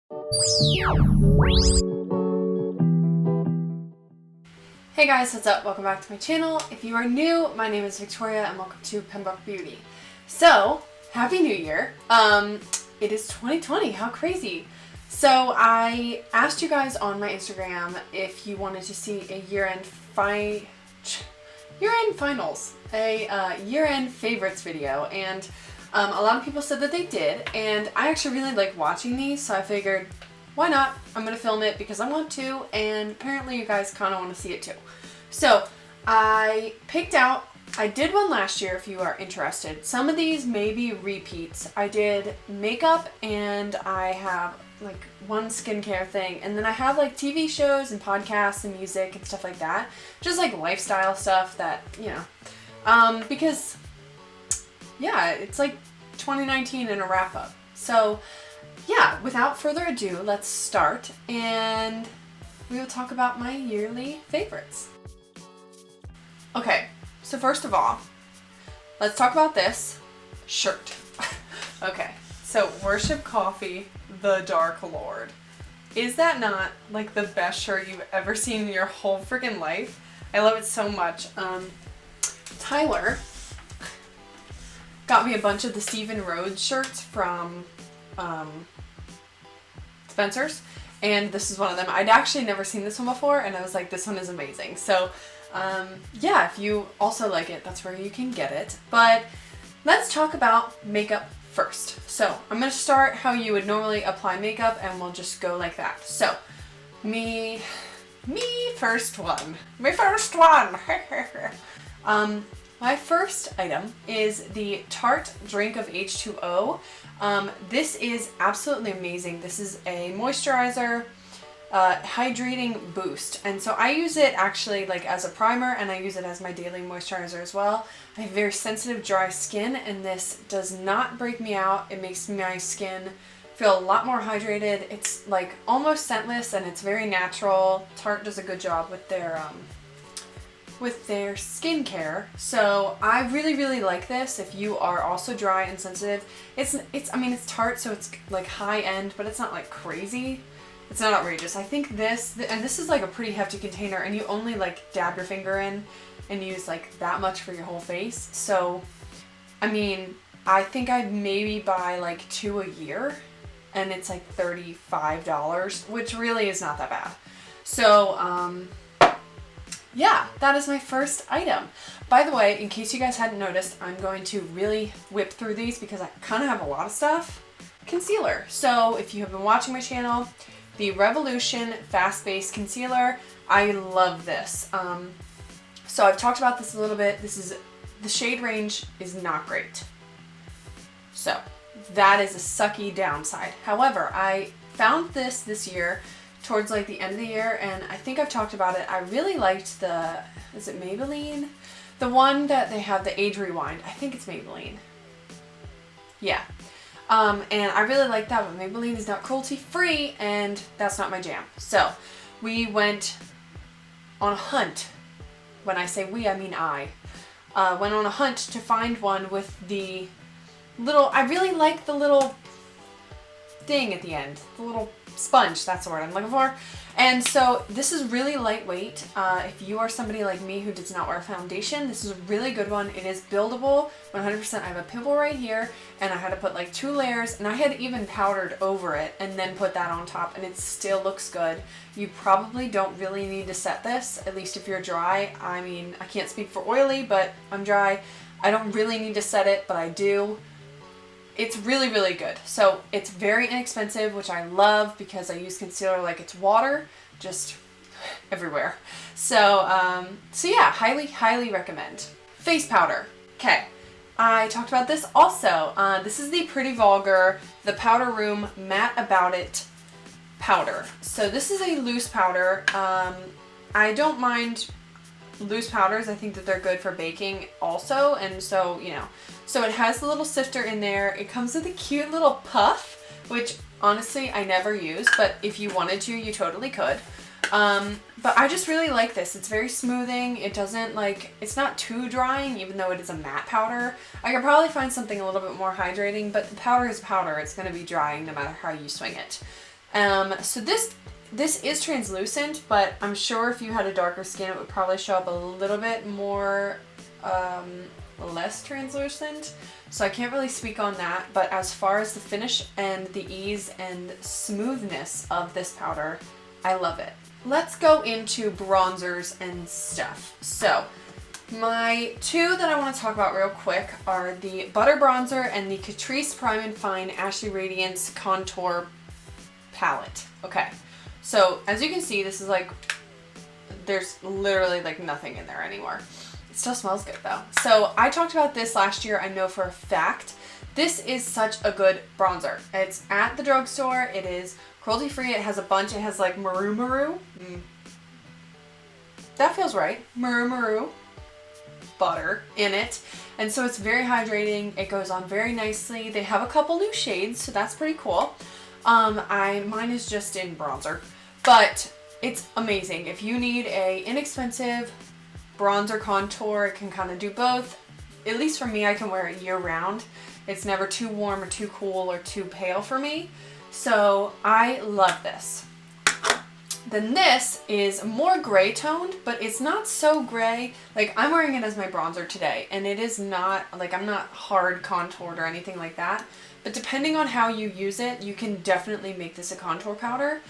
Hey guys, what's up? Welcome back to my channel. If you are new, my name is Victoria and welcome to Pembroke Beauty. So, Happy New Year. It is 2020, how crazy. So I asked you guys on my Instagram if you wanted to see a year-end finals, a year-end favorites video, and a lot of people said that they did, and I actually really like watching these, so I figured, why not? I'm gonna film it because I want to, and apparently you guys kind of want to see it too. So I picked out, I did one last year if you are interested. Some of these may be repeats. I did makeup and I have like one skincare thing, and then I have like TV shows and podcasts and music and stuff like that. Just like lifestyle stuff that, you know, because yeah, it's like 2019 and a wrap up. So yeah, without further ado, let's start and we will talk about my yearly favorites. Okay, so first of all, let's talk about this shirt. Okay, so Worship Coffee, the Dark Lord. Is that not like the best shirt you've ever seen in your whole freaking life? I love it so much. Tyler got me a bunch of the Stephen Rhodes shirts from Spencer's, and this is one of them. I'd actually never seen this one before, and I was like, this one is amazing. So yeah, if you also like it, that's where you can get it. But let's talk about makeup first. So I'm going to start how you would normally apply makeup, and we'll just go like that. So my first one. My first item is the Tarte Drink of H2O. This is absolutely amazing. This is a moisturizer, hydrating boost. And so I use it actually like as a primer, and I use it as my daily moisturizer as well. I have very sensitive dry skin, and this does not break me out. It makes my skin feel a lot more hydrated. It's like almost scentless, and it's very natural. Tarte does a good job with their skincare. So I really like this if you are also dry and sensitive. It's Tarte, so it's like high end, but it's not like crazy. It's not outrageous. I think this is like a pretty hefty container, and you only like dab your finger in and use like that much for your whole face. So I mean, I think I'd maybe buy like 2 a year, and it's like $35, which really is not that bad. So yeah, that is my first item. By the way, in case you guys hadn't noticed, I'm going to really whip through these because I kind of have a lot of stuff. Concealer. So if you have been watching my channel, the Revolution Fast Base Concealer, I love this. So I've talked about this a little bit. The shade range is not great. So that is a sucky downside. However, I found this year towards like the end of the year, and I think I've talked about it. I really liked is it Maybelline? The one that they have the Age Rewind. I think it's Maybelline. Yeah. And I really like that, but Maybelline is not cruelty free, and that's not my jam. So we went on a hunt. When I say we, I mean I. Went on a hunt to find one with the little, I really like the little thing at the end. The little sponge, that's the word I'm looking for. And so this is really lightweight. If you are somebody like me who does not wear foundation, this is a really good one. It is buildable 100%. I have a pimple right here, and I had to put like 2 layers, and I had even powdered over it and then put that on top, and it still looks good. You probably don't really need to set this, at least if you're dry. I mean, I can't speak for oily, but I'm dry. I don't really need to set it, but I do. It's really good. So it's very inexpensive, which I love because I use concealer like it's water, just everywhere. So yeah, highly recommend. Face powder. Okay, I talked about this also. This is the Pretty Vulgar, the Powder Room Matte About It powder. So this is a loose powder. I don't mind loose powders. I think that they're good for baking also, and so, you know. So it has the little sifter in there. It comes with a cute little puff, which honestly I never use, but if you wanted to, you totally could. But I just really like this. It's very smoothing. It doesn't it's not too drying, even though it is a matte powder. I could probably find something a little bit more hydrating, but the powder is powder. It's going to be drying no matter how you swing it. So this is translucent, but I'm sure if you had a darker skin, it would probably show up a little bit more, less translucent. So I can't really speak on that, but as far as the finish and the ease and smoothness of this powder, I love it. Let's go into bronzers and stuff. So my two that I want to talk about real quick are the Butter Bronzer and the Catrice Prime and Fine Ashy Radiance Contour Palette. Okay, so as you can see, this is like, there's literally like nothing in there anymore. It still smells good though. So I talked about this last year, I know for a fact. This is such a good bronzer. It's at the drugstore, it is cruelty free, it has a bunch, it has like Maru. That feels right. Maru butter in it, and so it's very hydrating. It goes on very nicely. They have a couple new shades, so that's pretty cool. Mine is just in bronzer, but it's amazing. If you need a inexpensive bronzer contour, it can kind of do both. At least for me, I can wear it year round. It's never too warm or too cool or too pale for me, so I love this. Then this is more gray toned, but it's not so gray. Like, I'm wearing it as my bronzer today, and it is not, like, I'm not hard contoured or anything like that. But depending on how you use it, you can definitely make this a contour powder.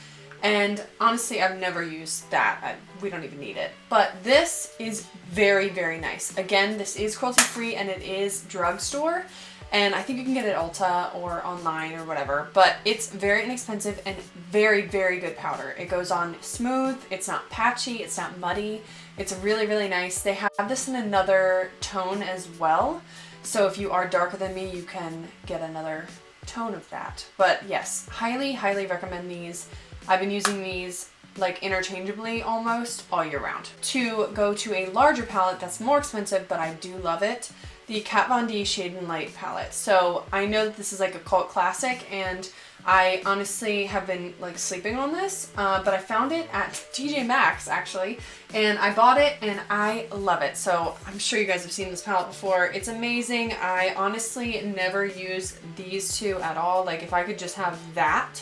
And honestly, I've never used that. We don't even need it. But this is very, very nice. Again, this is cruelty free and it is drugstore. And I think you can get it at Ulta or online or whatever, but it's very inexpensive and very, very good powder. It goes on smooth, it's not patchy, it's not muddy. It's really, really nice. They have this in another tone as well. So if you are darker than me, you can get another tone of that. But yes, highly, highly recommend these. I've been using these like interchangeably almost all year round. To go to a larger palette that's more expensive, but I do love it, the Kat Von D Shade and Light palette. So I know that this is like a cult classic, and I honestly have been like sleeping on this, but I found it at TJ Maxx actually, and I bought it and I love it. So I'm sure you guys have seen this palette before. It's amazing. I honestly never use these two at all. Like, if I could just have that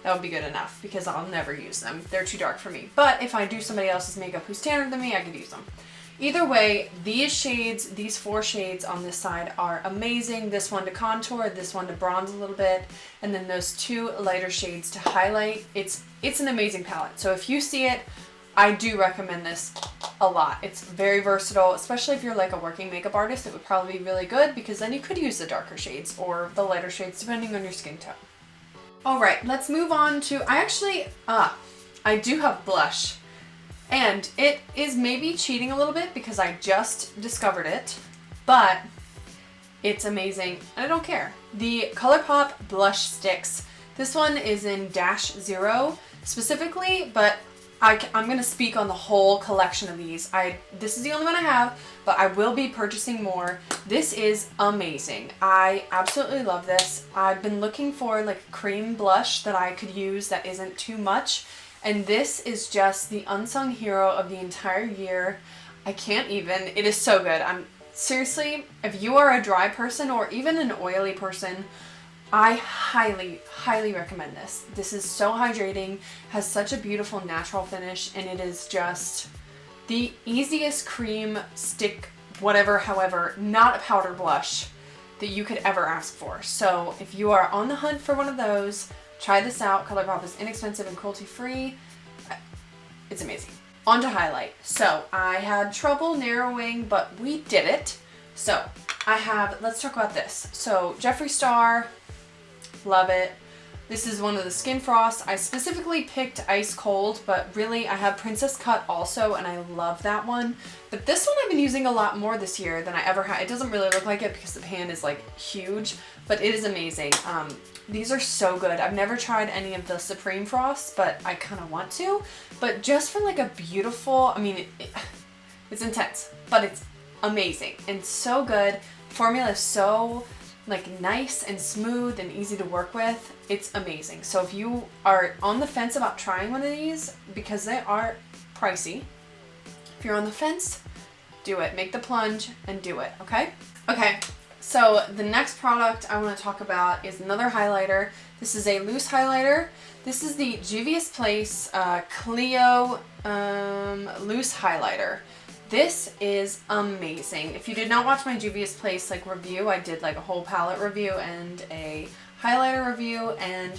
would be good enough, because I'll never use them. They're too dark for me. But if I do somebody else's makeup who's tanner than me, I could use them. Either way, these shades, these 4 shades on this side are amazing. This one to contour, this one to bronze a little bit, and then those 2 lighter shades to highlight. It's an amazing palette. So if you see it, I do recommend this a lot. It's very versatile, especially if you're like a working makeup artist. It would probably be really good, because then you could use the darker shades or the lighter shades depending on your skin tone. All right, let's move on to, I do have blush, and it is maybe cheating a little bit because I just discovered it, but it's amazing and I don't care. The Colourpop blush sticks. This one is in -0 specifically, but I'm gonna speak on the whole collection of these. This is the only one I have, but I will be purchasing more. This is amazing. I absolutely love this. I've been looking for like a cream blush that I could use that isn't too much, and this is just the unsung hero of the entire year. I can't even. It is so good. Seriously, if you are a dry person or even an oily person, I highly, highly recommend this. This is so hydrating, has such a beautiful natural finish, and it is just the easiest cream stick, whatever, however, not a powder blush that you could ever ask for. So if you are on the hunt for one of those, try this out. Colourpop is inexpensive and cruelty free. It's amazing. On to highlight. So I had trouble narrowing, but we did it. So let's talk about this. So Jeffree Star, love it. This is one of the Skin Frosts. I specifically picked Ice Cold, but really I have Princess Cut also, and I love that one. But this one I've been using a lot more this year than I ever had. It doesn't really look like it because the pan is like huge, but it is amazing. These are so good. I've never tried any of the Supreme Frosts, but I kind of want to. But just for like a beautiful, it's intense, but it's amazing and so good. Formula is so like nice and smooth and easy to work with. It's amazing. So if you are on the fence about trying one of these, because they are pricey, if you're on the fence, do it. Make the plunge and do it, okay? Okay, So the next product I want to talk about is another highlighter. This is a loose highlighter. This is the Juvia's Place Cleo loose highlighter. This is amazing. If you did not watch my Juvia's Place like review, I did like a whole palette review and a highlighter review, and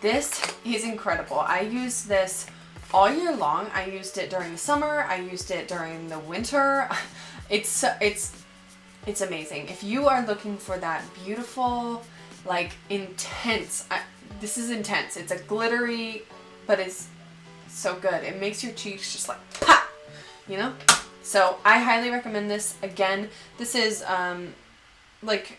this is incredible. I use this all year long. I used it during the summer. I used it during the winter. It's amazing. If you are looking for that beautiful, like intense, this is intense. It's a glittery, but it's so good. It makes your cheeks just like pop, you know? So I highly recommend this. Again, this is like,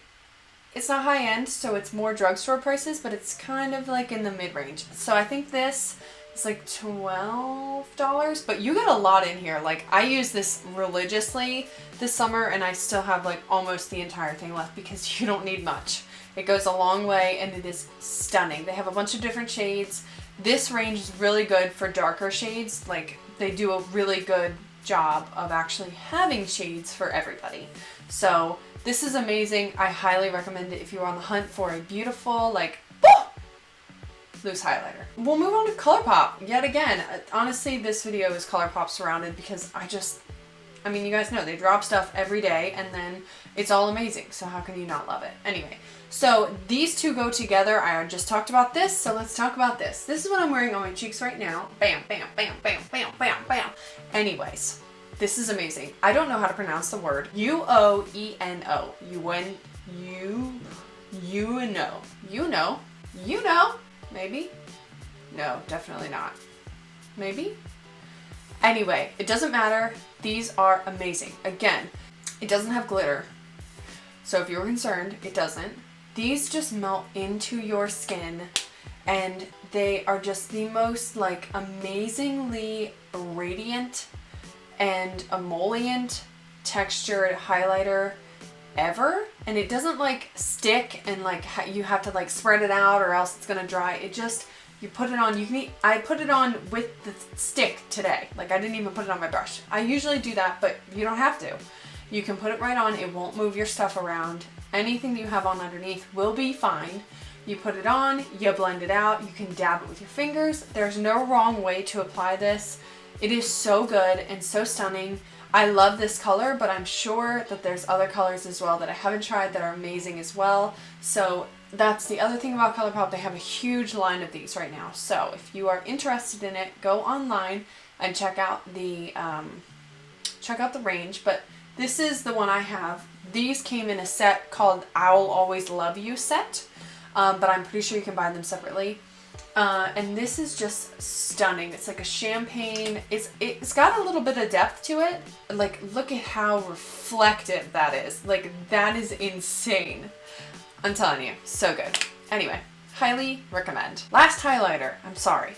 it's not high end, so it's more drugstore prices, but it's kind of like in the mid-range. So I think this is like $12, but you get a lot in here. Like I use this religiously this summer and I still have like almost the entire thing left because you don't need much. It goes a long way and it is stunning. They have a bunch of different shades. This range is really good for darker shades. Like they do a really good job of actually having shades for everybody. So this is amazing. I highly recommend it if you're on the hunt for a beautiful, like, loose highlighter. We'll move on to Colourpop yet again. Honestly, this video is Colourpop surrounded because I mean, you guys know they drop stuff every day and then it's all amazing. So how can you not love it? Anyway, so these two go together. I just talked about this, so let's talk about this. This is what I'm wearing on my cheeks right now. Bam, bam, bam, bam, bam, bam, bam. Anyways, this is amazing. I don't know how to pronounce the word. U-O-E-N-O. You know. Maybe? No, definitely not. Maybe? Anyway, it doesn't matter. These are amazing. Again, it doesn't have glitter. So if you were concerned, it doesn't. These just melt into your skin and they are just the most like amazingly radiant and emollient textured highlighter ever. And it doesn't like stick and like you have to like spread it out or else it's gonna dry. It just, you put it on, I put it on with the stick today. Like I didn't even put it on my brush. I usually do that, but you don't have to. You can put it right on. It won't move your stuff around. Anything that you have on underneath will be fine. You put it on, you blend it out. You can dab it with your fingers. There's no wrong way to apply this. It is so good and so stunning. I love this color, but I'm sure that there's other colors as well that I haven't tried that are amazing as well. So that's the other thing about Colourpop. They have a huge line of these right now. So if you are interested in it, go online and check out the range. But this is the one I have. These came in a set called I'll Always Love You set, but I'm pretty sure you can buy them separately. And this is just stunning. It's like a champagne. It's got a little bit of depth to it. Like, look at how reflective that is. Like, that is insane. I'm telling you, so good. Anyway, highly recommend. Last highlighter. I'm sorry.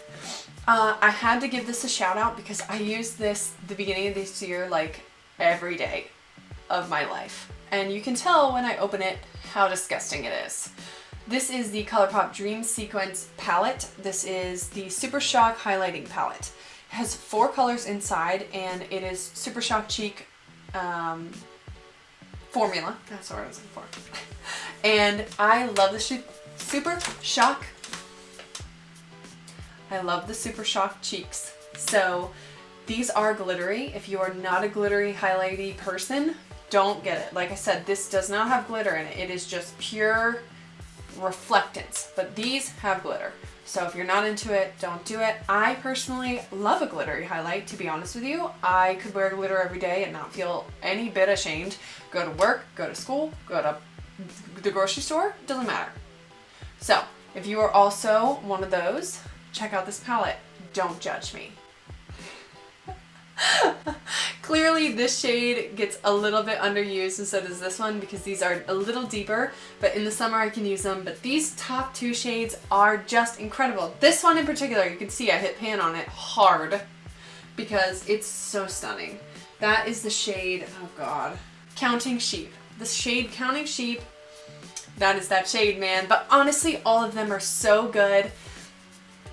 I had to give this a shout out because I used this the beginning of this year like every day of my life. And you can tell when I open it how disgusting it is. This is the Colourpop Dream Sequence palette. This is the Super Shock highlighting palette. It has 4 colors inside and it is Super Shock Cheek formula. That's what I was looking for. And I love the Super Shock. I love the Super Shock cheeks. So these are glittery. If you are not a glittery highlighty person, don't get it. Like I said, this does not have glitter in it. It is just pure reflectance, but these have glitter. So if you're not into it, don't do it. I personally love a glittery highlight, to be honest with you. I could wear glitter every day and not feel any bit ashamed. Go to work, go to school, go to the grocery store, doesn't matter. So if you are also one of those, check out this palette. Don't judge me. Clearly this shade gets a little bit underused and so does this one because these are a little deeper, but in the summer I can use them. But these top 2 shades are just incredible. This one in particular, you can see I hit pan on it hard because it's so stunning. That is the shade, oh god, Counting Sheep. The shade Counting Sheep, that is that shade, man. But honestly, all of them are so good.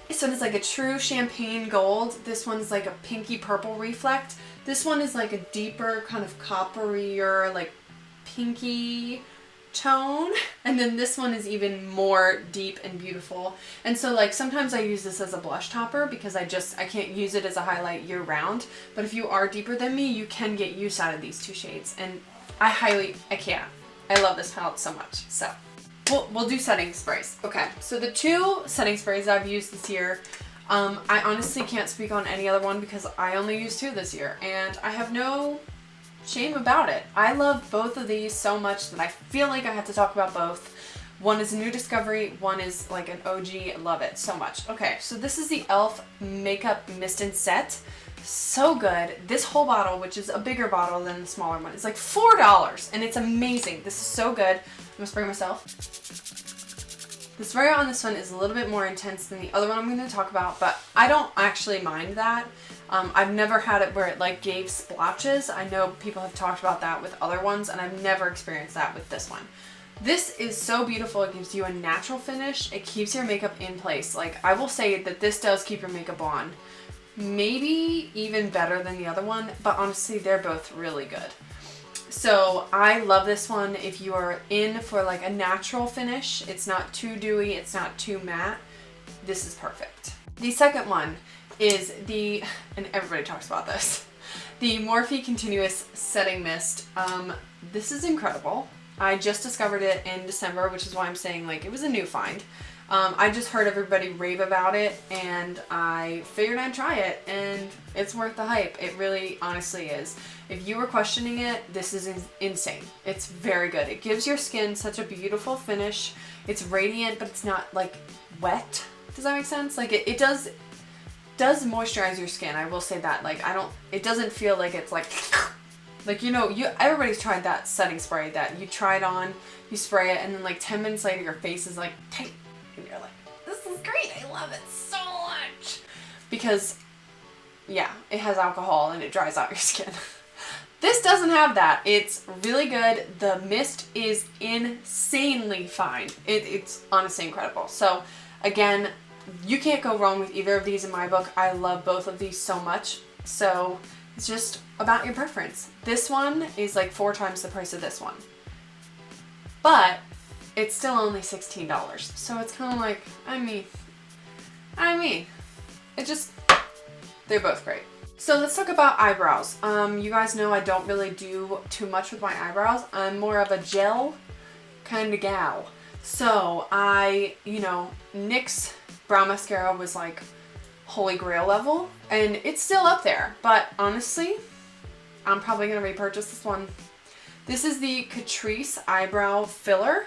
This one is like a true champagne gold. This one's like a pinky purple reflect. This one is like a deeper kind of copperier, like pinky tone, and then this one is even more deep and beautiful. And so like sometimes I use this as a blush topper because I can't use it as a highlight year round, but if you are deeper than me, you can get use out of these two shades, and I love this palette so much. So we'll do setting sprays. Okay, so the two setting sprays I've used this year, I honestly can't speak on any other one because I only used two this year, and I have no shame about it. I love both of these so much that I feel like I have to talk about both. One is a new discovery, one is like an OG. I love it so much. Okay, so this is the e.l.f. Makeup Mist and Set. So good. This whole bottle, which is a bigger bottle than the smaller one, is like $4, and it's amazing. This is so good. I'm gonna spray myself. The spray on this one is a little bit more intense than the other one I'm going to talk about, but I don't actually mind that. I've never had it where it like gave splotches. I know people have talked about that with other ones, and I've never experienced that with this one. This is so beautiful. It gives you a natural finish. It keeps your makeup in place. Like, I will say that this does keep your makeup on. Maybe even better than the other one, but honestly, they're both really good. So I love this one if you are in for like a natural finish. It's not too dewy, it's not too matte. This is perfect. The second one is and everybody talks about this, the Morphe Continuous Setting Mist. This is incredible. I just discovered it in December, which is why I'm saying like it was a new find. I just heard everybody rave about it, and I figured I'd try it, and it's worth the hype. It really honestly is. If you were questioning it, this is insane. It's very good. It gives your skin such a beautiful finish. It's radiant, but it's not like wet. Does that make sense? Like it does moisturize your skin. I will say that. Like it doesn't feel like it's like you know, everybody's tried that setting spray that you try it on, you spray it, and then like 10 minutes later your face is like tight. And you're like, this is great, I love it so much. Because, yeah, it has alcohol and it dries out your skin. This doesn't have that. It's really good. The mist is insanely fine. It's honestly incredible. So, again, you can't go wrong with either of these in my book. I love both of these so much. So, it's just about your preference. This one is like 4 times the price of this one. But it's still only $16. So it's kind of like, I mean, they're both great. So let's talk about eyebrows. You guys know I don't really do too much with my eyebrows. I'm more of a gel kind of gal. So NYX brow mascara was like holy grail level, and it's still up there. But honestly, I'm probably going to repurchase this one. This is the Catrice Eyebrow Filler.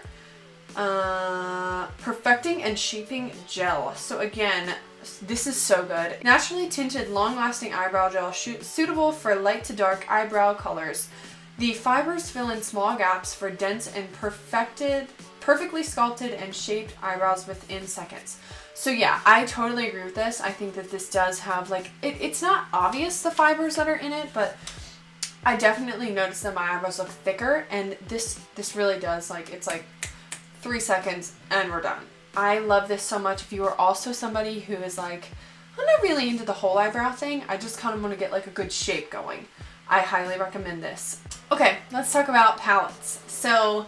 Perfecting and Shaping Gel. So again, this is so good. Naturally tinted, long-lasting eyebrow gel suitable for light to dark eyebrow colors. The fibers fill in small gaps for dense and perfectly sculpted and shaped eyebrows within seconds. So yeah, I totally agree with this. I think that this does have like, it's not obvious the fibers that are in it, but I definitely noticed that my eyebrows look thicker, and this really does, like, it's like 3 seconds and we're done. I love this so much. If you are also somebody who is like, I'm not really into the whole eyebrow thing, I just kind of want to get like a good shape going, I highly recommend this. Okay, let's talk about palettes. So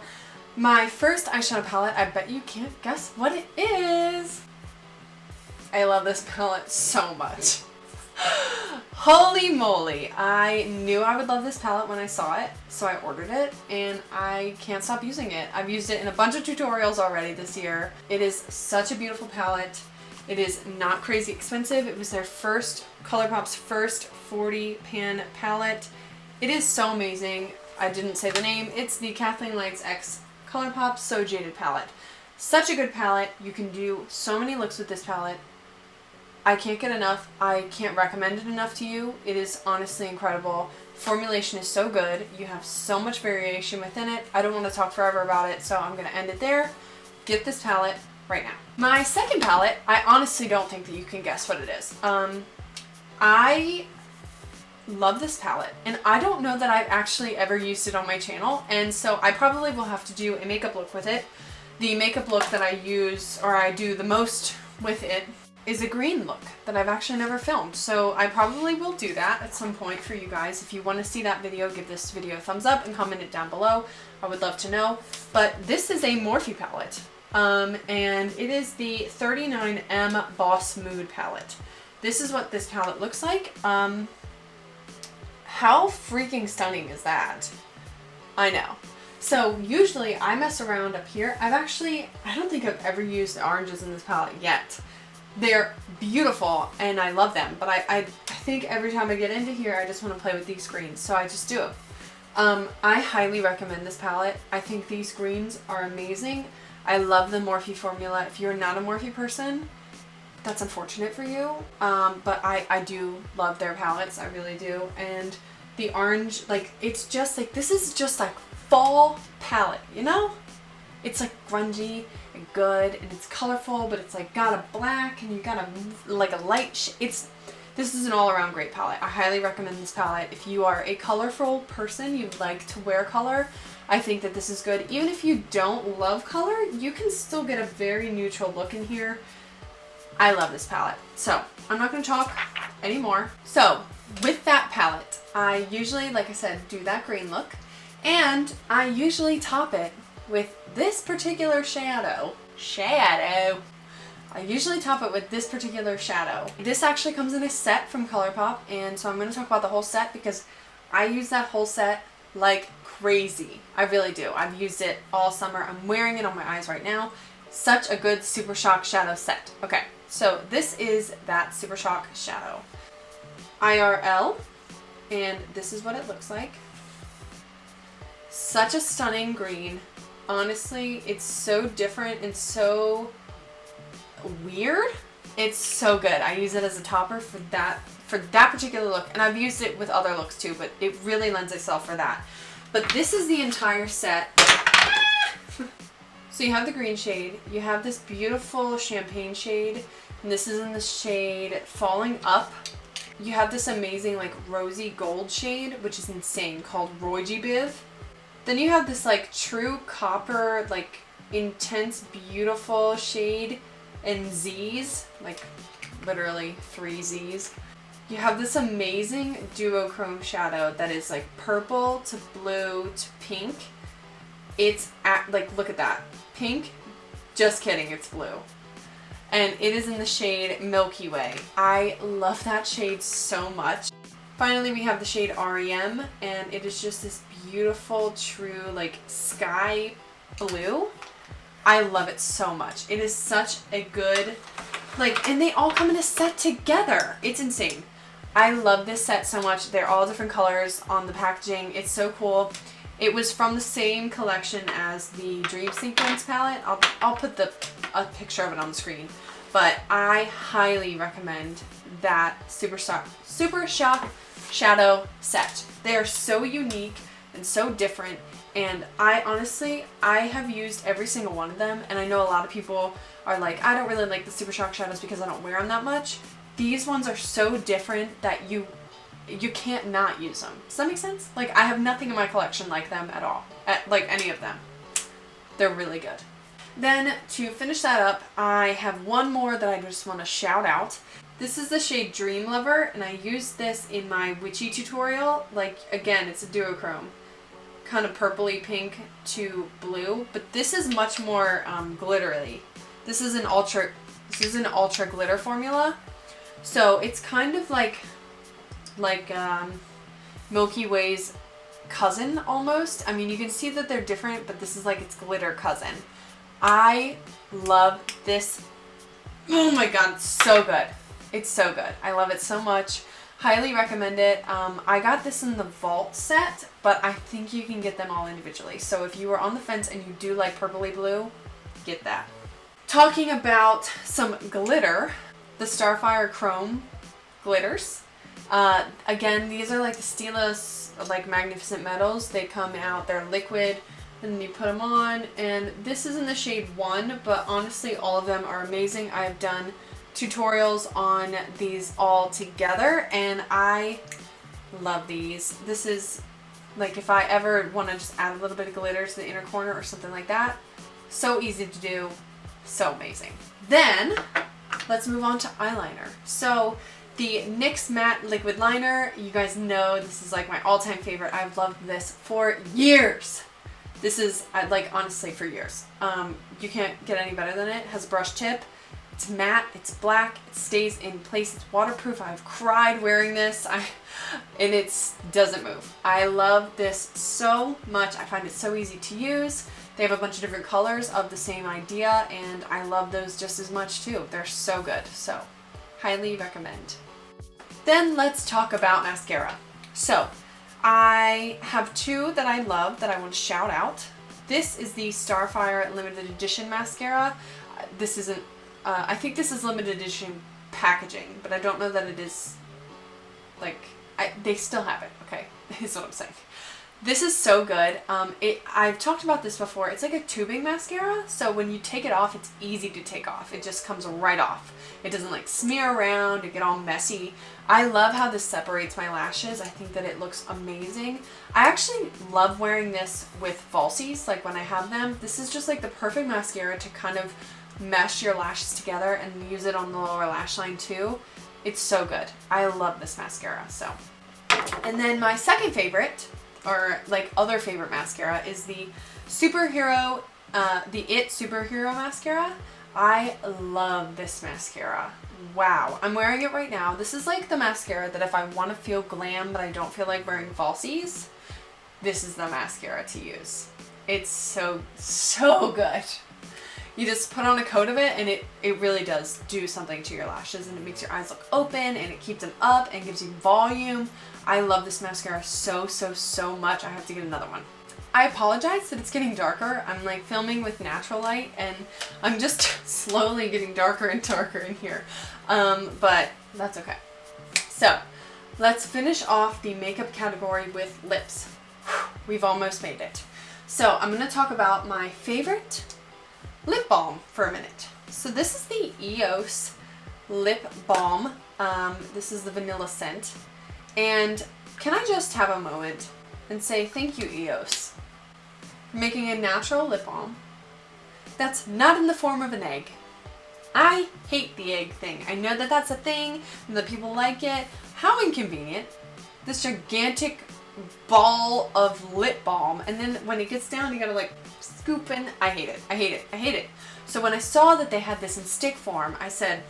my first eyeshadow palette, I bet you can't guess what it is. I love this palette so much. Holy moly, I knew I would love this palette when I saw it, so I ordered it, and I can't stop using it. I've used it in a bunch of tutorials already this year. It is such a beautiful palette. It is not crazy expensive. It was their Colourpop's first 40 pan palette. It is so amazing. I didn't say the name. It's the Kathleen Lights X Colourpop So Jaded palette. Such a good palette. You can do so many looks with this palette. I can't get enough. I can't recommend it enough to you. It is honestly incredible. Formulation is so good. You have so much variation within it. I don't want to talk forever about it, so I'm going to end it there. Get this palette right now. My second palette, I honestly don't think that you can guess what it is. I love this palette, and I don't know that I've actually ever used it on my channel, and so I probably will have to do a makeup look with it. The makeup look that I use, or I do the most with it, is a green look that I've actually never filmed. So I probably will do that at some point for you guys. If you want to see that video, give this video a thumbs up and comment it down below. I would love to know. But this is a Morphe palette. And it is the 39M Boss Mood palette. This is what this palette looks like. How freaking stunning is that? I know. So usually I mess around up here. I don't think I've ever used the oranges in this palette yet. They're beautiful and I love them, but I think every time I get into here, I just want to play with these greens, so I just do it. I highly recommend this palette. I think these greens are amazing. I love the Morphe formula. If you're not a Morphe person, that's unfortunate for you, but I do love their palettes, I really do. And the orange, like, it's just like, this is just like fall palette, you know? It's like grungy and good, and it's colorful, but it's like got a black and you got a like a light this is an all-around great palette. I highly recommend this palette. If you are a colorful person, you like to wear color, I think that this is good. Even if you don't love color, you can still get a very neutral look in here. I love this palette. So I'm not going to talk anymore. So with that palette, I usually, like I said, do that green look, and I usually top it with this particular shadow. I usually top it with this particular shadow. This actually comes in a set from Colourpop, and so I'm going to talk about the whole set because I use that whole set like crazy. I really do. I've used it all summer. I'm wearing it on my eyes right now. Such a good Super Shock shadow set. Okay, so this is that Super Shock shadow. IRL, and this is what it looks like. Such a stunning green. Honestly, it's so different and so weird. It's so good. I use it as a topper for that particular look, and I've used it with other looks too, but it really lends itself for that. But this is the entire set. So you have the green shade, you have this beautiful champagne shade, and this is in the shade Falling Up. You have this amazing like rosy gold shade, which is insane, called Royji Biv. Then you have this like true copper, like intense, beautiful shade in Z's, like literally 3 Z's. You have this amazing duochrome shadow that is like purple to blue to pink. It's like, look at that. Pink, just kidding, it's blue. And it is in the shade Milky Way. I love that shade so much. Finally, we have the shade REM, and it is just this beautiful, true, like sky blue. I love it so much. It is such a good, like, and they all come in a set together. It's insane. I love this set so much. They're all different colors on the packaging. It's so cool. It was from the same collection as the Dreamsequence palette. I'll put a picture of it on the screen. But I highly recommend that Super Shock shadow set. They are so unique and so different, and I honestly have used every single one of them, and I know a lot of people are like, I don't really like the Super Shock shadows because I don't wear them that much. These ones are so different that you can't not use them. Does that make sense? Like, I have nothing in my collection like them at all. Like any of them. They're really good. Then to finish that up, I have one more that I just want to shout out. This is the shade Dreamlover, and I used this in my witchy tutorial. Like, again, it's a duochrome. Kind of purpley pink to blue, but this is much more glittery. This is an ultra glitter formula. So it's kind of like Milky Way's cousin almost. I mean, you can see that they're different, but this is like its glitter cousin. I love this. Oh my god, it's so good. It's so good. I love it so much. Highly recommend it. I got this in the Vault set, but I think you can get them all individually. So if you were on the fence and you do like purpley blue, get that. Talking about some glitter, the Starfire Chrome glitters. Again, these are like the Stilos, like Magnificent Metals. They come out, they're liquid, and then you put them on. And this is in the shade 1, but honestly, all of them are amazing. I have done tutorials on these all together, and I love these. This is like, if I ever want to just add a little bit of glitter to the inner corner or something like that, so easy to do, so amazing. Then let's move on to eyeliner. So the NYX Matte Liquid Liner, you guys know this is like my all-time favorite. I've loved this for years. This is, like, honestly, for years. You can't get any better than it. It has a brush tip. It's matte, it's black, it stays in place, it's waterproof. I've cried wearing this, and it doesn't move. I love this so much. I find it so easy to use. They have a bunch of different colors of the same idea, and I love those just as much too. They're so good, so highly recommend. Then let's talk about mascara. So I have two that I love that I want to shout out. This is the Starfire Limited Edition Mascara. This isn't, I think this is limited edition packaging, but I don't know that it is, like, they still have it, okay, is what I'm saying. This is so good. I've talked about this before. It's like a tubing mascara, so when you take it off, it's easy to take off. It just comes right off. It doesn't like smear around and get all messy. I love how this separates my lashes. I think that it looks amazing. I actually love wearing this with falsies, like when I have them. This is just like the perfect mascara to kind of mesh your lashes together and use it on the lower lash line too. It's so good. I love this mascara, so. And then my second favorite, or like other favorite mascara, is the Superhero, the IT Superhero Mascara. I love this mascara. Wow. I'm wearing it right now. This is like the mascara that if I want to feel glam but I don't feel like wearing falsies, this is the mascara to use. It's so, so good. You just put on a coat of it and it really does do something to your lashes, and it makes your eyes look open and it keeps them up and gives you volume. I love this mascara so, so, so much. I have to get another one. I apologize that it's getting darker. I'm like filming with natural light and I'm just slowly getting darker and darker in here. But that's okay. So let's finish off the makeup category with lips. We've almost made it. So I'm going to talk about my favorite lip balm for a minute. So this is the EOS lip balm. This is the vanilla scent. And can I just have a moment and say thank you, EOS, for making a natural lip balm that's not in the form of an egg. I hate the egg thing. I know that that's a thing and that people like it. How inconvenient. This gigantic ball of lip balm, and then when it gets down you gotta like scoop in. I hate it. I hate it. I hate it. So when I saw that they had this in stick form, I said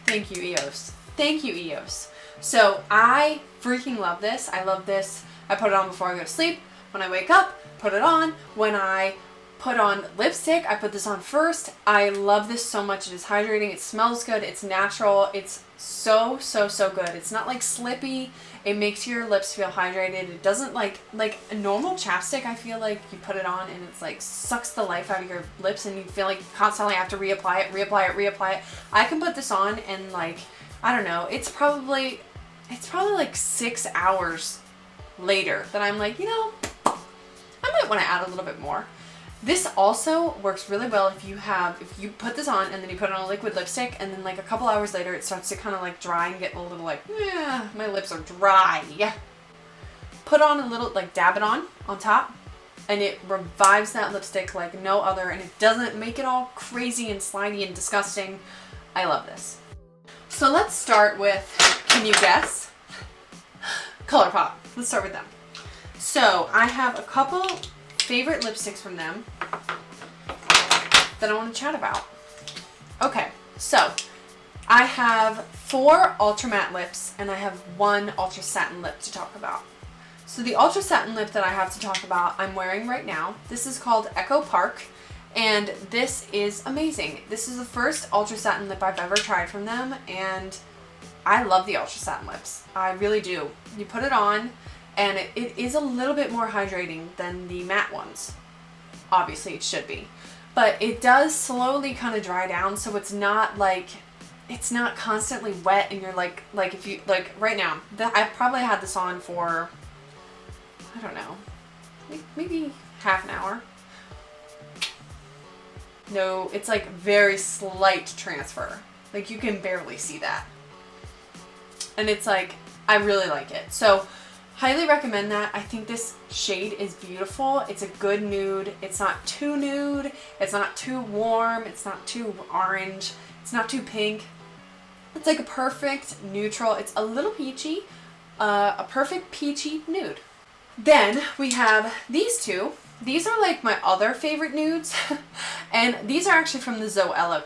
thank you, EOS. Thank you, EOS. So I freaking love this. I love this. I put it on before I go to sleep. When I wake up, put it on. When I put on lipstick, I put this on first. I love this so much. It is hydrating. It smells good. It's natural. It's so, so, so good. It's not like slippy. It makes your lips feel hydrated. It doesn't like a normal chapstick. I feel like you put it on and it's like sucks the life out of your lips and you feel like you constantly have to reapply it, reapply it, reapply it. I can put this on and like, I don't know, it's probably like 6 hours later that I'm like, you know, I might want to add a little bit more. This also works really well if you put this on and then you put on a liquid lipstick and then like a couple hours later it starts to kind of like dry and get a little like, yeah, my lips are dry. Put on a little, like dab it on top, and it revives that lipstick like no other, and it doesn't make it all crazy and slimy and disgusting. I love this. So let's start with, can you guess? Colourpop. Let's start with them. So I have a couple favorite lipsticks from them that I want to chat about. Okay, so I have 4 ultra matte lips and I have 1 ultra satin lip to talk about. So the ultra satin lip that I have to talk about I'm wearing right now. This is called Echo Park. And this is amazing. This is the first ultra satin lip I've ever tried from them, and I love the ultra satin lips. I really do. You put it on, and it is a little bit more hydrating than the matte ones. Obviously, it should be. But it does slowly kind of dry down, so it's not like, it's not constantly wet, and you're like if you, like right now, I've probably had this on for, I don't know, maybe half an hour. No, it's like very slight transfer. Like you can barely see that. And it's like, I really like it. So Highly recommend that. I think this shade is beautiful. It's a good nude. It's not too nude. It's not too warm. It's not too orange. It's not too pink. It's like a perfect neutral. It's a little peachy. A perfect peachy nude. Then we have these two. These are like my other favorite nudes. And these are actually from the Zoella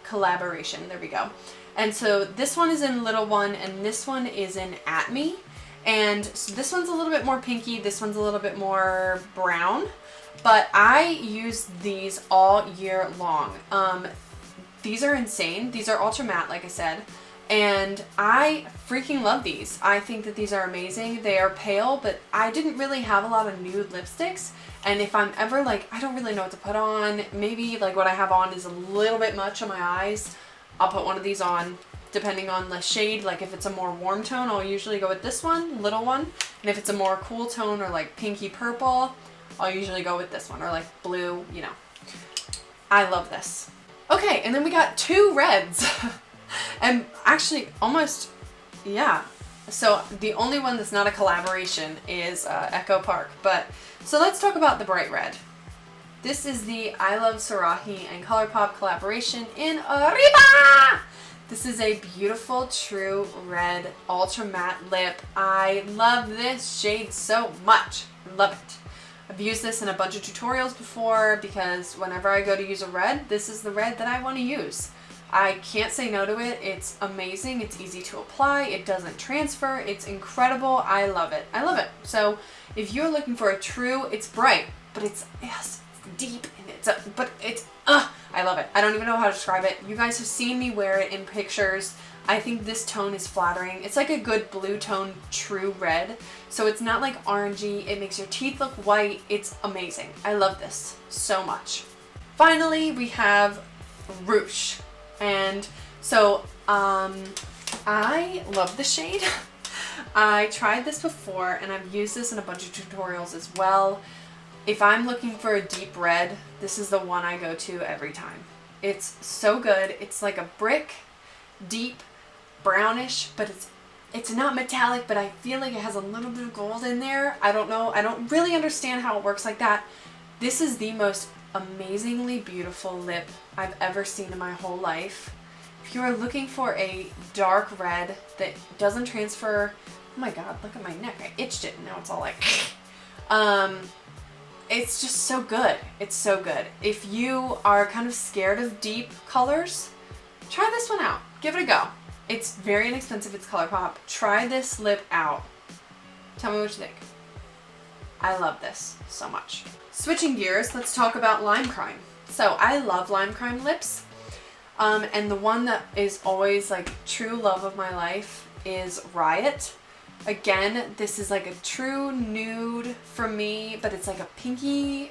collaboration. There we go. And so this one is in Little One and this one is in At Me. And so this one's a little bit more pinky, this one's a little bit more brown, but I use these all year long. These are insane. These are ultra matte, like I said, and I freaking love these. I think that these are amazing. They are pale, but I didn't really have a lot of nude lipsticks, and if I'm ever like, I don't really know what to put on, maybe like what I have on is a little bit much on my eyes, I'll put one of these on. Depending on the shade, like if it's a more warm tone, I'll usually go with this one, Little One. And if it's a more cool tone or like pinky purple, I'll usually go with this one, or like blue, you know. I love this. Okay, and then we got two reds. And actually almost, yeah. So the only one that's not a collaboration is Echo Park. But, so let's talk about the bright red. This is the I Love Sarahi and Colourpop collaboration in Arriba! This is a beautiful true red ultra matte lip. I love this shade so much. Love it. I've used this in a bunch of tutorials before because whenever I go to use a red, this is the red that I want to use. I can't say no to it. It's amazing. It's easy to apply. It doesn't transfer. It's incredible. I love it. I love it. So if you're looking for a true, it's bright, but it's, yes, it's deep and I love it. I don't even know how to describe it. You guys have seen me wear it in pictures. I think this tone is flattering. It's like a good blue tone true red. So it's not like orangey. It makes your teeth look white. It's amazing. I love this so much. Finally, we have Rouge. And so I love the shade. I tried this before and I've used this in a bunch of tutorials as well. If I'm looking for a deep red, this is the one I go to every time. It's so good. It's like a brick, deep, brownish, but it's not metallic, but I feel like it has a little bit of gold in there. I don't know. I don't really understand how it works like that. This is the most amazingly beautiful lip I've ever seen in my whole life. If you are looking for a dark red that doesn't transfer, oh my god, look at my neck. I itched it and now it's all like it's just so good. It's so good. If you are kind of scared of deep colors, try this one out. Give it a go. It's very inexpensive. It's Colourpop. Try this lip out. Tell me what you think. I love this so much. Switching gears, let's talk about Lime Crime. So I love Lime Crime lips. And the one that is always like true love of my life is Riot. Again, this is like a true nude for me, but it's like a pinky,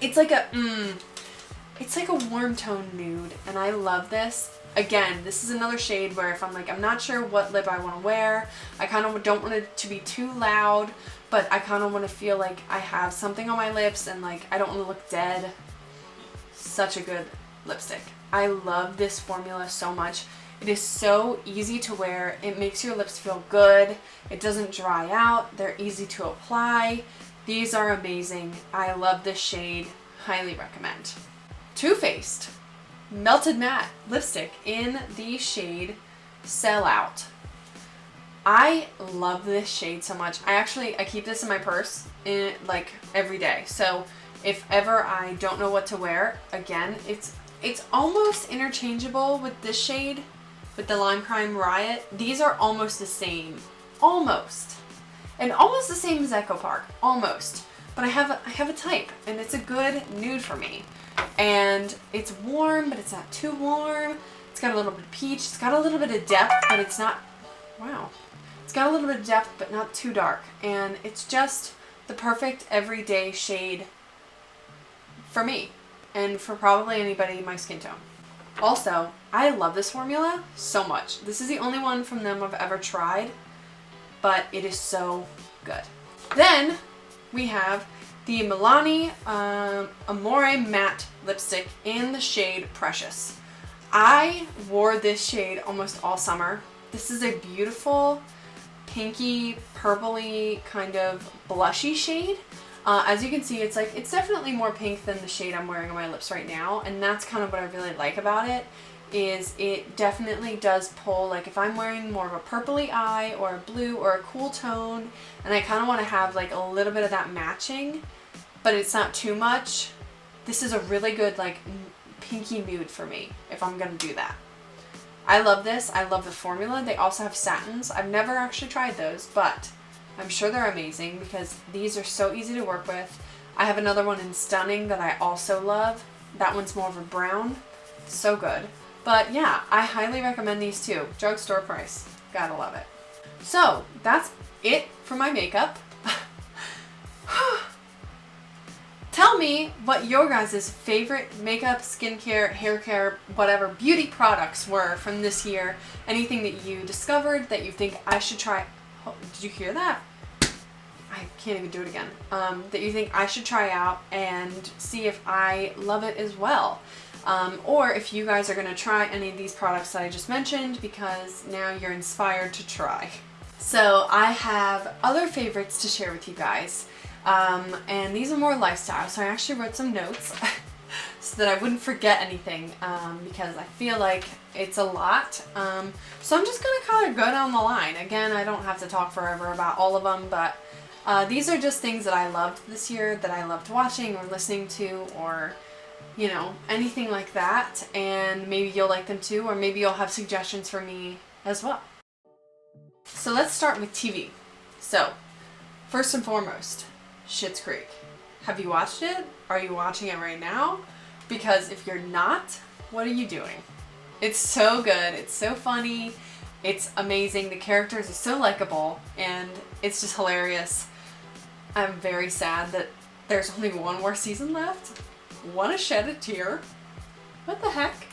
it's like a warm tone nude, and I love this. Again, this is another shade where if I'm like, I'm not sure what lip I want to wear, I kind of don't want it to be too loud, but I kind of want to feel like I have something on my lips and like I don't want to look dead. Such a good lipstick. I love this formula so much. It is so easy to wear. It makes your lips feel good. It doesn't dry out. They're easy to apply. These are amazing. I love this shade. Highly recommend. Too Faced Melted Matte Lipstick in the shade Sell Out. I love this shade so much. I keep this in my purse like every day. So if ever I don't know what to wear, again, it's almost interchangeable with this shade. With the Lime Crime Riot, these are almost the same. Almost. And almost the same as Echo Park. Almost. But I have a type, and it's a good nude for me. And it's warm, but it's not too warm. It's got a little bit of peach. It's got a little bit of depth, but it's not, wow. It's got a little bit of depth, but not too dark. And it's just the perfect everyday shade for me. And for probably anybody in my skin tone. Also, I love this formula so much. This is the only one from them I've ever tried, but it is so good. Then we have the Milani Amore Matte Lipstick in the shade Precious. I wore this shade almost all summer. This is a beautiful pinky, purpley kind of blushy shade. As you can see, it's definitely more pink than the shade I'm wearing on my lips right now, and that's kind of what I really like about it, is it definitely does pull, like if I'm wearing more of a purpley eye or a blue or a cool tone, and I kind of want to have like a little bit of that matching, but it's not too much, this is a really good like pinky nude for me if I'm going to do that. I love this. I love the formula. They also have satins. I've never actually tried those, but I'm sure they're amazing because these are so easy to work with. I have another one in Stunning that I also love. That one's more of a brown. So good. But yeah, I highly recommend these too. Drugstore price. Gotta love it. So that's it for my makeup. Tell me what your guys' favorite makeup, skincare, hair care, whatever beauty products were from this year. Anything that you discovered that you think I should try. Oh, did you hear that? I can't even do it again. That you think I should try out and see if I love it as well. Or if you guys are going to try any of these products that I just mentioned, because now you're inspired to try. So I have other favorites to share with you guys. And these are more lifestyle, so I actually wrote some notes so that I wouldn't forget anything, because I feel like it's a lot. So I'm just going to kind of go down the line. Again, I don't have to talk forever about all of them, but these are just things that I loved this year, that I loved watching or listening to, or, you know, anything like that. And maybe you'll like them too, or maybe you'll have suggestions for me as well. So let's start with TV. So, first and foremost, Schitt's Creek. Have you watched it? Are you watching it right now? Because if you're not, what are you doing? It's so good. It's so funny. It's amazing. The characters are so likable, and it's just hilarious. I'm very sad that there's only one more season left. Want to shed a tear? What the heck?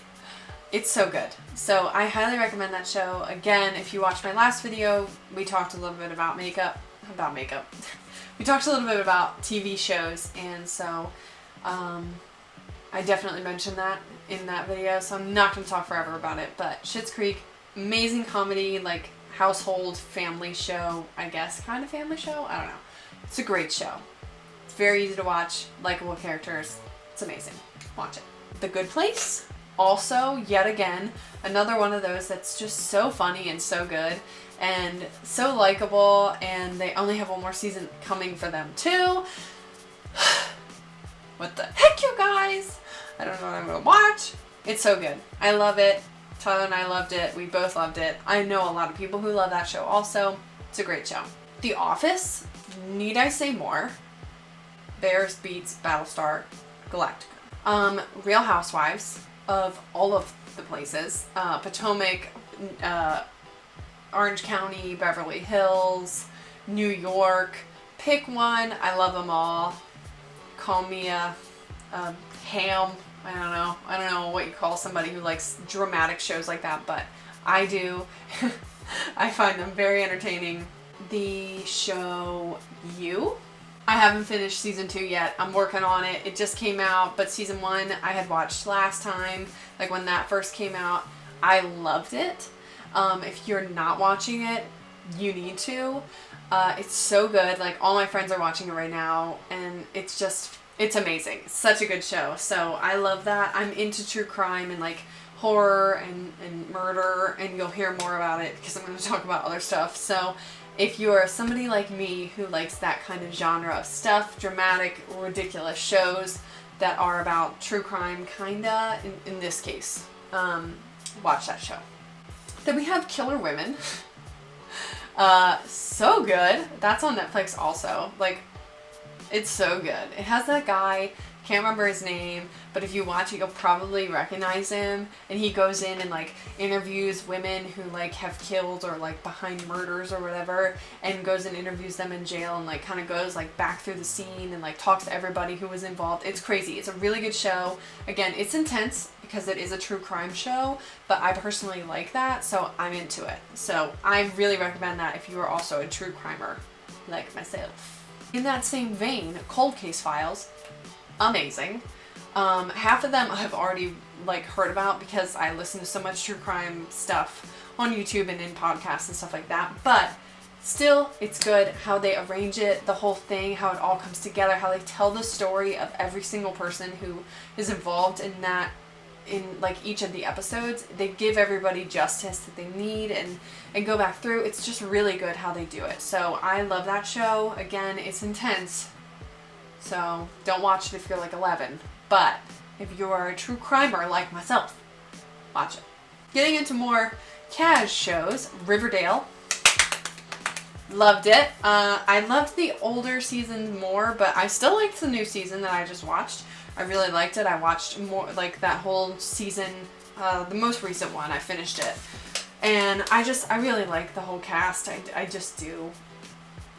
It's so good. So I highly recommend that show. Again, if you watched my last video, we talked a little bit about makeup. We talked a little bit about TV shows, and so I definitely mentioned that in that video, so I'm not going to talk forever about it. But Schitt's Creek, amazing comedy, like household family show, I guess, kind of family show? I don't know. It's a great show. It's very easy to watch, likable characters. It's amazing. Watch it. The Good Place, also, yet again, another one of those that's just so funny and so good and so likable, and they only have one more season coming for them too. What the heck, you guys? I don't know what I'm gonna watch. It's so good. I love it. Tyler and I loved it. We both loved it. I know a lot of people who love that show also. It's a great show. The Office, need I say more? Bears beats Battlestar Galactica. Real Housewives of all of the places. Potomac, Orange County, Beverly Hills, New York. Pick one. I love them all. Call me a ham. I don't know what you call somebody who likes dramatic shows like that, but I do. I find them very entertaining. The show You. I haven't finished season 2 yet. I'm working on it. It just came out, but season 1 I had watched last time, like when that first came out. I loved it. If you're not watching it, you need to. It's so good. Like, all my friends are watching it right now, and it's amazing. It's such a good show. So I love that. I'm into true crime and like horror and murder, and you'll hear more about it because I'm going to talk about other stuff. So if you're somebody like me who likes that kind of genre of stuff, dramatic, ridiculous shows that are about true crime, kinda, in this case, watch that show. Then we have Killer Women. So good. That's on Netflix also. Like, it's so good. It has that guy, can't remember his name, but if you watch it, you'll probably recognize him. And he goes in and like interviews women who like have killed or like behind murders or whatever, and goes and interviews them in jail, and like kind of goes like back through the scene and like talks to everybody who was involved. It's crazy. It's a really good show. Again, it's intense because it is a true crime show, but I personally like that, so I'm into it. So I really recommend that if you are also a true crimer like myself. In that same vein, Cold Case Files, amazing. Half of them I've already like heard about because I listen to so much true crime stuff on YouTube and in podcasts and stuff like that. But Still, it's good how they arrange it, the whole thing, how it all comes together, how they tell the story of every single person who is involved in that, in like each of the episodes. They give everybody justice that they need and go back through. It's just really good how they do it. So I love that show. Again, it's intense. So don't watch it if you're like 11. But if you are a true crimer like myself, watch it. Getting into more cash shows, Riverdale. Loved it. I loved the older season more, but I still liked the new season that I just watched. I really liked it. I watched more, like that whole season, the most recent one. I finished it. And I really like the whole cast. I just do.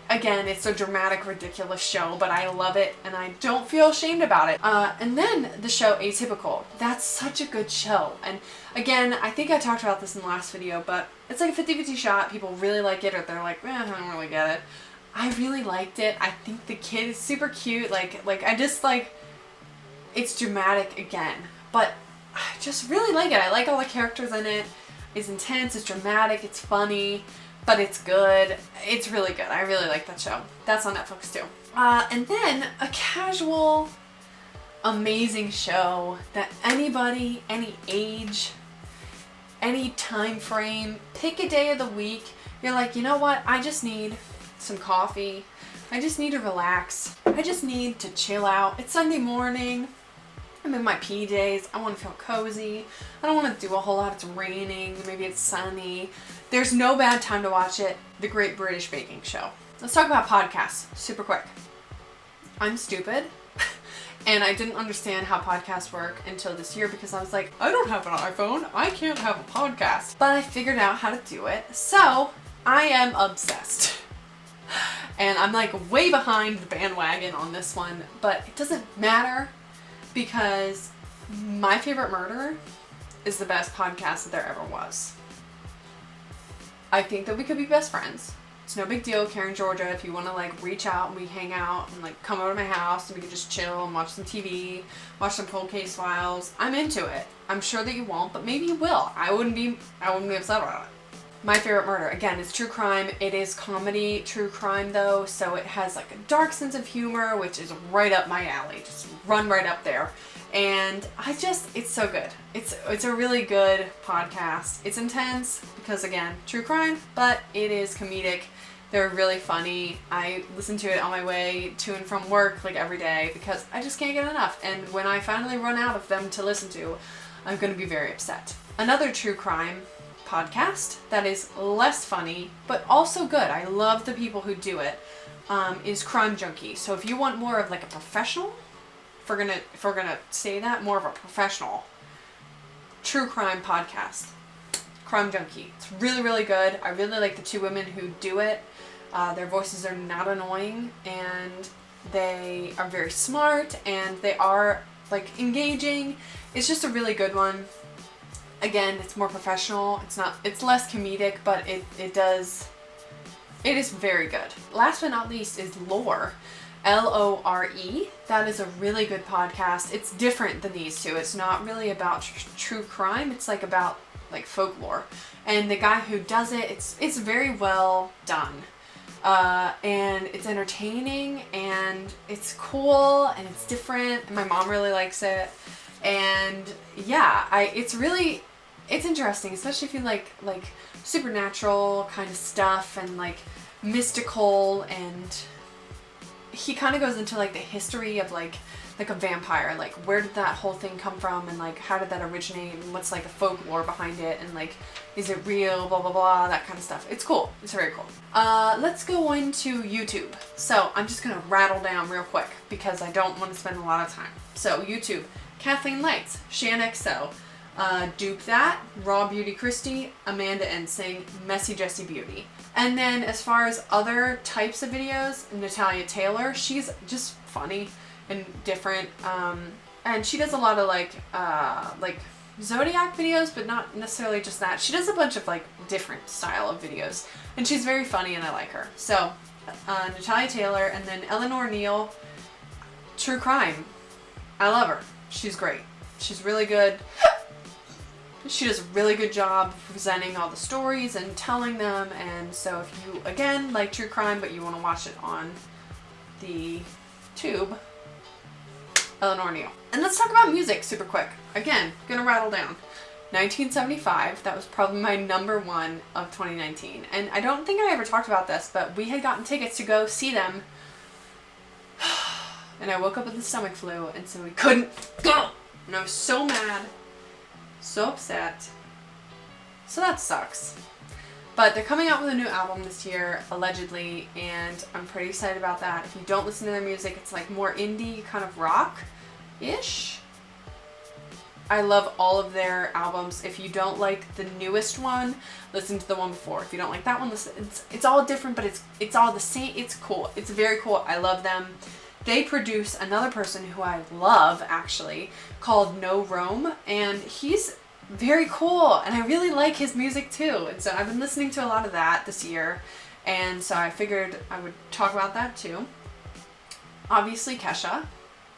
Again, it's a dramatic, ridiculous show, but I love it and I don't feel ashamed about it. And then the show Atypical. That's such a good show. And again, I think I talked about this in the last video, but it's like a 50-50 shot. People really like it or they're like, I don't really get it. I really liked it. I think the kid is super cute. I just like, it's dramatic again, but I just really like it. I like all the characters in it. It's intense, it's dramatic, it's funny, but it's good. It's really good. I really like that show. That's on Netflix too. And then a casual, amazing show that anybody, any age, any time frame, pick a day of the week, you're like, you know what? I just need some coffee. I just need to relax. I just need to chill out. It's Sunday morning. I'm in my PJs. I want to feel cozy. I don't want to do a whole lot. It's raining. Maybe it's sunny. There's no bad time to watch it. The Great British Baking Show. Let's talk about podcasts super quick. I'm stupid. And I didn't understand how podcasts work until this year because I was like, I don't have an iPhone. I can't have a podcast. But I figured out how to do it. So I am obsessed. And I'm like way behind the bandwagon on this one. But it doesn't matter because My Favorite Murder is the best podcast that there ever was. I think that we could be best friends. It's no big deal, Karen, Georgia, if you want to like reach out and we hang out and like come over to my house and we can just chill and watch some TV, watch some Cold Case Files. I'm into it. I'm sure that you won't, but maybe you will. I wouldn't be upset about it. My Favorite Murder, again, it's true crime. It is comedy true crime though, so it has like a dark sense of humor, which is right up my alley. Just run right up there. And it's so good. It's a really good podcast. It's intense because again, true crime, but it is comedic. They're really funny. I listen to it on my way to and from work like every day because I just can't get enough. And when I finally run out of them to listen to, I'm going to be very upset. Another true crime podcast that is less funny, but also good. I love the people who do it, is Crime Junkie. So if you want more of like a professional, if we're gonna say that, more of a professional true crime podcast, Crime Junkie. It's really, really good. I really like the two women who do it. Their voices are not annoying and they are very smart and they are like engaging. It's just a really good one. Again, it's more professional. It's less comedic, but it is very good. Last but not least is Lore. Lore. That is a really good podcast. It's different than these two. It's not really about true crime. It's like about like folklore. And the guy who does it, it's very well done. And it's entertaining and it's cool and it's different. And my mom really likes it. And yeah, it's interesting, especially if you like supernatural kind of stuff and like mystical, and he kind of goes into like the history of like a vampire, like where did that whole thing come from and like how did that originate and what's like the folklore behind it and like is it real, blah blah blah, that kind of stuff. It's cool. It's very cool. Let's go into YouTube. So I'm just gonna rattle down real quick because I don't want to spend a lot of time. So YouTube, Kathleen Lights, Shan XO, Dupe That, Raw Beauty Christie, Amanda Ensing, Messy Jessie Beauty. And then as far as other types of videos, Natalia Taylor, she's just funny and different. And she does a lot of like Zodiac videos, but not necessarily just that. She does a bunch of like different style of videos and she's very funny and I like her. So Natalia Taylor, and then Eleanor Neal, true crime. I love her. She's great. She's really good. She does a really good job of presenting all the stories and telling them, and so if you, again, like true crime but you want to watch it on the tube, Eleanor Neal. And let's talk about music super quick. Again, gonna rattle down. 1975, that was probably my number one of 2019. And I don't think I ever talked about this, but we had gotten tickets to go see them. And I woke up with the stomach flu, and so we couldn't go. And I was so mad, so upset. So that sucks. But they're coming out with a new album this year, allegedly, and I'm pretty excited about that. If you don't listen to their music, it's like more indie, kind of rock-ish. I love all of their albums. If you don't like the newest one, listen to the one before. If you don't like that one, listen. It's all different, but it's all the same. It's cool. It's very cool. I love them. They produce another person who I love, actually, called No Rome, and he's very cool, and I really like his music too. And so I've been listening to a lot of that this year, and so I figured I would talk about that too. Obviously Kesha,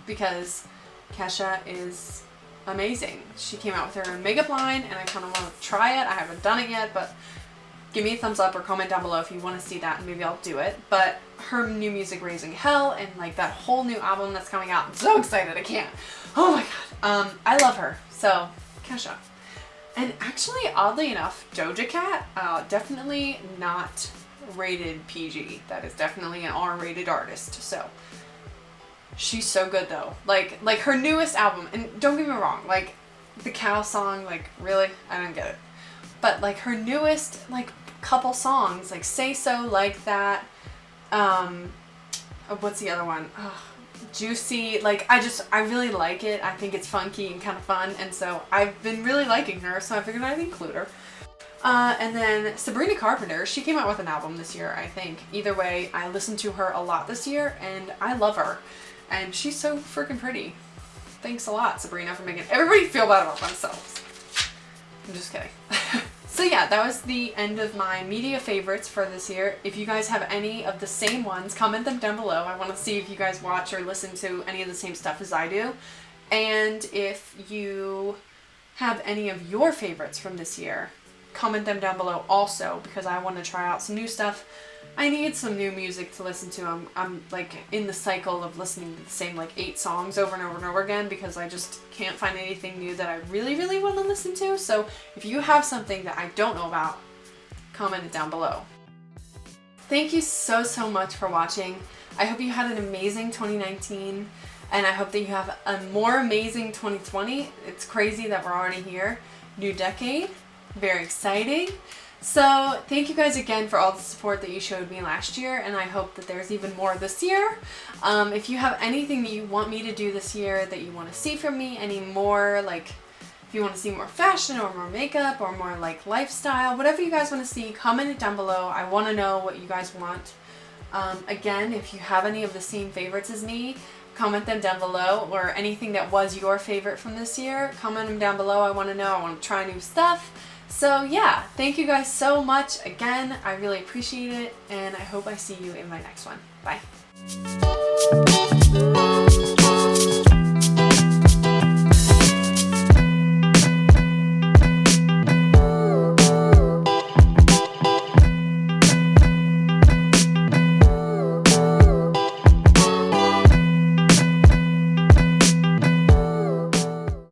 because Kesha is amazing. She came out with her own makeup line, and I kind of want to try it. I haven't done it yet, but give me a thumbs up or comment down below if you want to see that, and maybe I'll do it. But her new music, Raising Hell, and like that whole new album that's coming out, I'm so excited. I can't. Oh my god. I love her. So Kesha. And actually, oddly enough, Doja Cat, definitely not rated PG. That is definitely an R-rated artist. So she's so good though. Like her newest album, and don't get me wrong, like the cow song, like really, I don't get it. But like her newest like couple songs, like Say So, Like That, what's the other one? Juicy, like I really like it. I think it's funky and kind of fun, and so I've been really liking her, so I figured I'd include her. And then Sabrina Carpenter, she came out with an album this year, I think. Either way, I listened to her a lot this year, and I love her. And she's so freaking pretty. Thanks a lot, Sabrina, for making everybody feel bad about themselves. I'm just kidding. So yeah, that was the end of my media favorites for this year. If you guys have any of the same ones, comment them down below. I want to see if you guys watch or listen to any of the same stuff as I do. And if you have any of your favorites from this year, comment them down below also, because I want to try out some new stuff. I need some new music to listen to. I'm like in the cycle of listening to the same like 8 songs over and over and over again, because I just can't find anything new that I really want to listen to. So if you have something that I don't know about, comment it down below. Thank you so much for watching. I hope you had an amazing 2019, and I hope that you have a more amazing 2020. It's crazy that we're already here. New decade. Very exciting. So thank you guys again for all the support that you showed me last year, and I hope that there's even more this year. If you have anything that you want me to do this year that you want to see from me, any more, like if you want to see more fashion or more makeup or more like lifestyle, whatever you guys want to see, comment it down below. I want to know what you guys want. Again, if you have any of the same favorites as me, comment them down below, or anything that was your favorite from this year, comment them down below. I want to know. I want to try new stuff. So yeah, thank you guys so much again. I really appreciate it, and I hope I see you in my next one. Bye.